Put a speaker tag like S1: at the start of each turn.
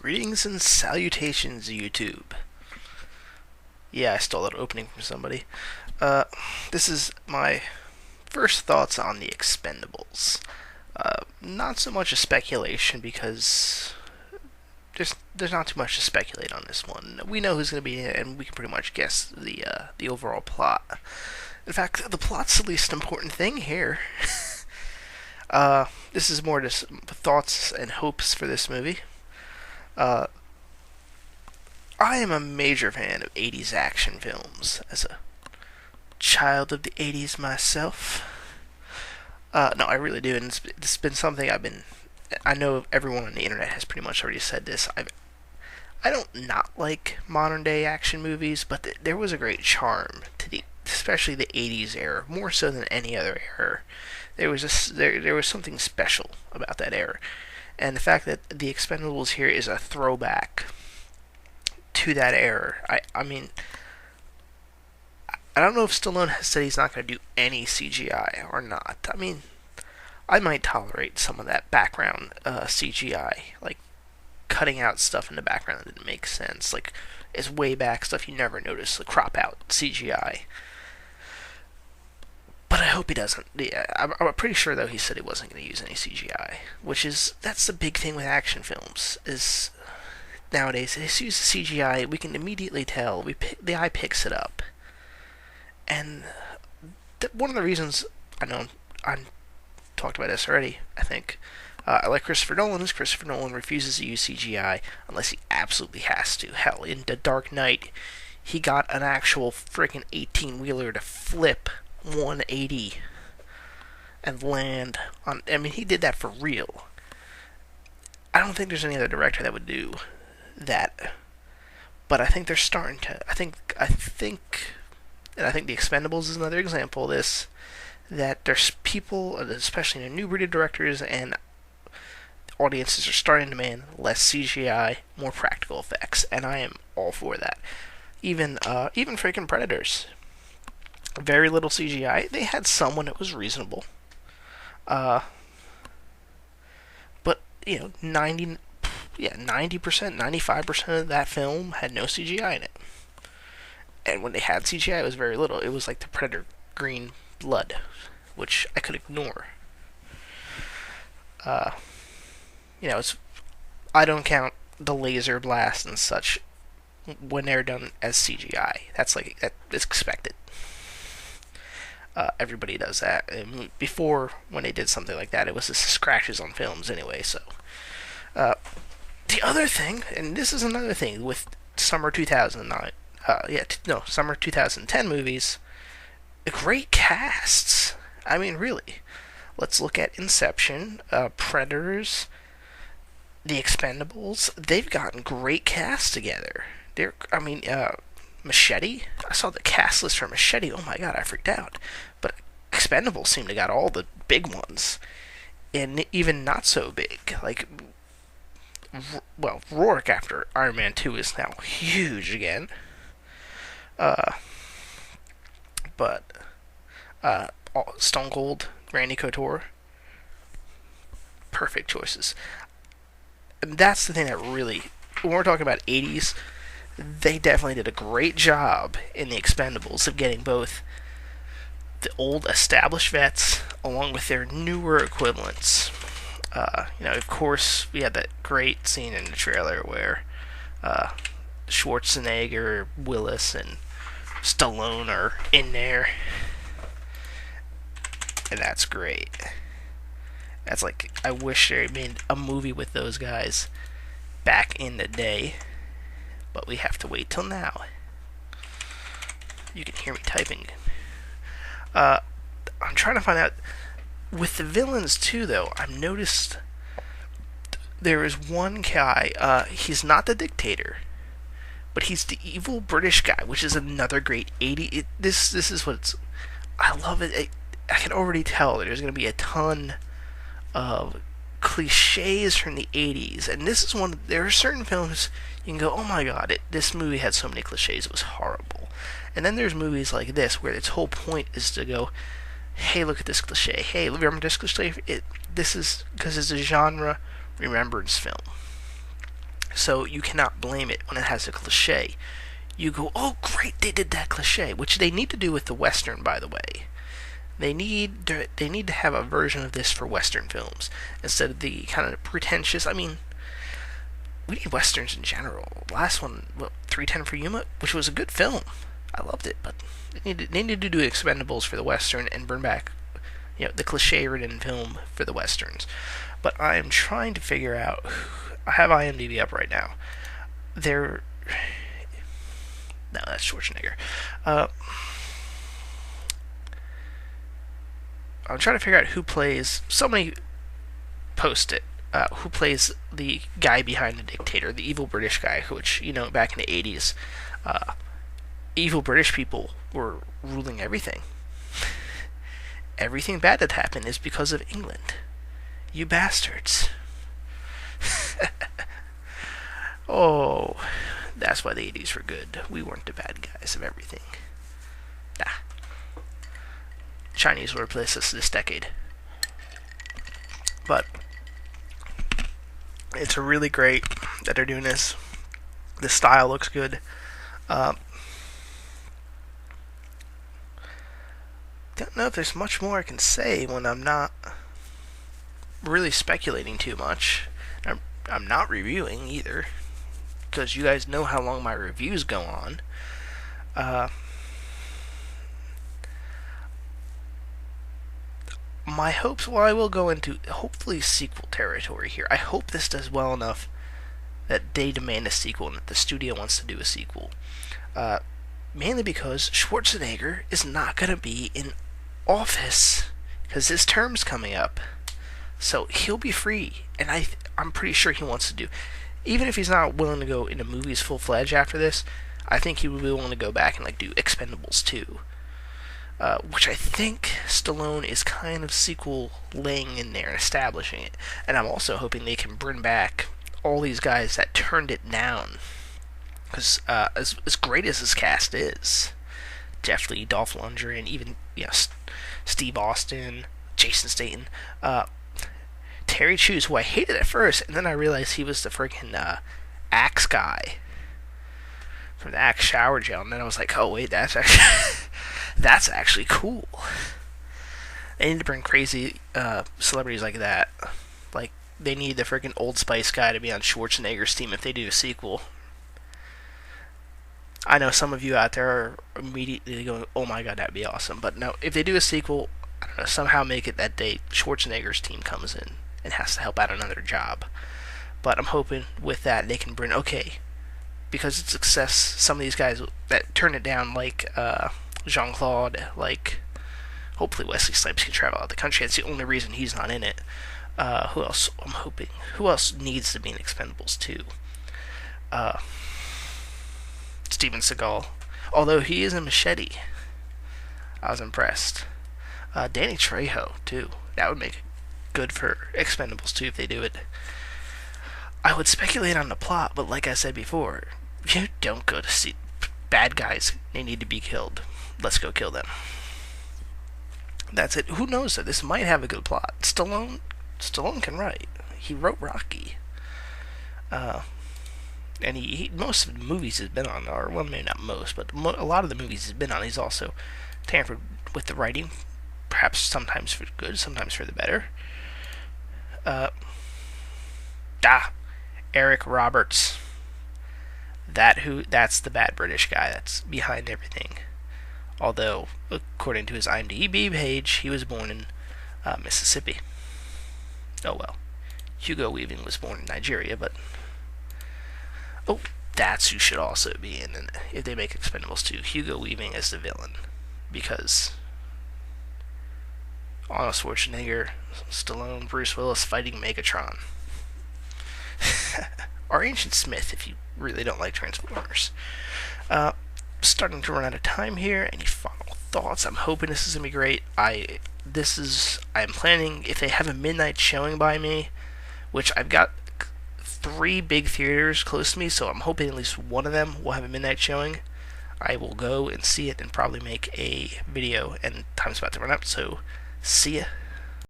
S1: Greetings and salutations, YouTube. Yeah, I stole that opening from somebody. Uh, this is my first thoughts on the Expendables. Not so much a speculation because there's not too much to speculate on this one. We know who's going to be in it, and we can pretty much guess the overall plot. In fact, the plot's the least important thing here. This is more just thoughts and hopes for this movie. Uh, I am a major fan of 80s action films. As a child of the 80s myself. No, I really do, and it's been something I know everyone on the internet has pretty much already said this. I don't not like modern day action movies, but there was a great charm to especially the 80s era, more so than any other era. There was something special about that era. And the fact that the Expendables here is a throwback to that era. I mean, I don't know if Stallone has said he's not going to do any CGI or not. I mean, I might tolerate some of that background CGI, like cutting out stuff in the background that didn't make sense, like it's way back stuff you never notice, like crop out CGI. But I hope he doesn't. Yeah, I'm pretty sure though he said he wasn't going to use any CGI, that's the big thing with action films is nowadays if you use CGI, we can immediately tell. The eye picks it up, and one of the reasons I know I talked about this already. I think I like Christopher Nolan is Christopher Nolan refuses to use CGI unless he absolutely has to. Hell, in The Dark Knight, he got an actual freaking 18-wheeler to flip 180 and land on. I mean, he did that for real. I don't think there's any other director that would do that, but I think they're starting to. And I think The Expendables is another example of this. That there's people, especially the new breed of directors and audiences, are starting to demand less CGI, more practical effects, and I am all for that. Even freaking Predators, very little CGI. They had someone that was reasonable, but 90%, 95% of that film had no CGI in it. And when they had CGI, it was very little. It was like the Predator green blood, which I could ignore. Uh, I don't count the laser blast and such when they're done as CGI. That's expected. Everybody does that. And before, when they did something like that, it was just scratches on films anyway. So, the other thing, and this is another thing with summer 2009, summer 2010 movies, great casts. I mean, really. Let's look at Inception, Predators, The Expendables. They've gotten great casts together. Machete. I saw the cast list for Machete. Oh my god, I freaked out. But Expendables seem to got all the big ones, and even not so big. Rourke after Iron Man 2 is now huge again. But Stone Cold, Randy Couture, perfect choices. And that's the thing that really, when we're talking about 80s, they definitely did a great job in the Expendables of getting both the old established vets along with their newer equivalents. Of course, we had that great scene in the trailer where Schwarzenegger, Willis, and Stallone are in there. And that's great. That's like, I wish they made a movie with those guys back in the day. But we have to wait till now. You can hear me typing. I'm trying to find out. With the villains too, though, I've noticed there is one guy. He's not the dictator, but he's the evil British guy, which is another great 80. This is what's. I love it. I can already tell that there's going to be a ton of cliches from the 80s, and this is one. There are certain films you can go, oh my god, this movie had so many cliches, it was horrible. And then there's movies like this where its whole point is to go, hey, look at this cliche. Hey, remember this cliche? This is because it's a genre remembrance film. So you cannot blame it when it has a cliche. You go, oh great, they did that cliche, which they need to do with the Western, by the way. They need to have a version of this for Western films instead of the kind of pretentious. I mean, we need Westerns in general. Last one, 310 for Yuma, which was a good film. I loved it, but they need to do Expendables for the Western and bring back, the cliche-ridden film for the Westerns. But I am trying to figure out. I have IMDb up right now. No, that's Schwarzenegger. I'm trying to figure out who plays. Somebody post it. Who plays the guy behind the dictator, the evil British guy, which, back in the 80s, evil British people were ruling everything. Everything bad that happened is because of England. You bastards. Oh, that's why the 80s were good. We weren't the bad guys of everything. Nah. Chinese will replace us this decade. But it's really great that they're doing this. The style looks good. Don't know if there's much more I can say when I'm not really speculating too much. I'm not reviewing either, because you guys know how long my reviews go on. My hopes, I will go into hopefully sequel territory here. I hope this does well enough that they demand a sequel and that the studio wants to do a sequel. Mainly because Schwarzenegger is not going to be in office because his term's coming up. So he'll be free, and I'm pretty sure he wants to do. Even if he's not willing to go into movies full-fledged after this, I think he would be willing to go back and do Expendables 2. Which I think Stallone is kind of sequel laying in there and establishing it. And I'm also hoping they can bring back all these guys that turned it down. Because as great as this cast is, Jeff Lee, Dolph Lundgren, even Steve Austin, Jason Statham, Terry Crews, who I hated at first, and then I realized he was the freaking Axe guy from the Axe shower gel, and then I was like, oh wait, that's actually cool. They need to bring crazy celebrities like that. Like, they need the freaking Old Spice guy to be on Schwarzenegger's team if they do a sequel. I know some of you out there are immediately going, oh my god, that'd be awesome. But no, if they do a sequel, I don't know, somehow make it that day Schwarzenegger's team comes in and has to help out another job. But I'm hoping with that they can bring, because it's success, some of these guys that turn it down, like Jean-Claude, hopefully Wesley Snipes can travel out the country. That's the only reason he's not in it. Who else? I'm hoping. Who else needs to be in Expendables 2? Steven Seagal. Although he is in Machete. I was impressed. Danny Trejo, too. That would make it good for Expendables 2 if they do it. I would speculate on the plot, but like I said before, you don't go to see bad guys. They need to be killed. Let's go kill them. That's it. Who knows that this might have a good plot? Stallone can write. He wrote Rocky. And he most of the movies he's been on, or well, maybe not most, but a lot of the movies he's been on, he's also tampered with the writing, perhaps sometimes for good, sometimes for the better. Eric Roberts. That's the bad British guy that's behind everything. Although, according to his IMDb page, he was born in Mississippi. Oh well. Hugo Weaving was born in Nigeria, but that's who should also be in it if they make Expendables 2. Hugo Weaving as the villain. Because Arnold Schwarzenegger, Stallone, Bruce Willis fighting Megatron. Or Agent Smith if you really don't like Transformers. Starting to run out of time here. Any final thoughts? I'm hoping this is going to be great. I'm planning, if they have a midnight showing by me, which I've got 3 big theaters close to me, so I'm hoping at least one of them will have a midnight showing. I will go and see it and probably make a video, and time's about to run up, so see ya.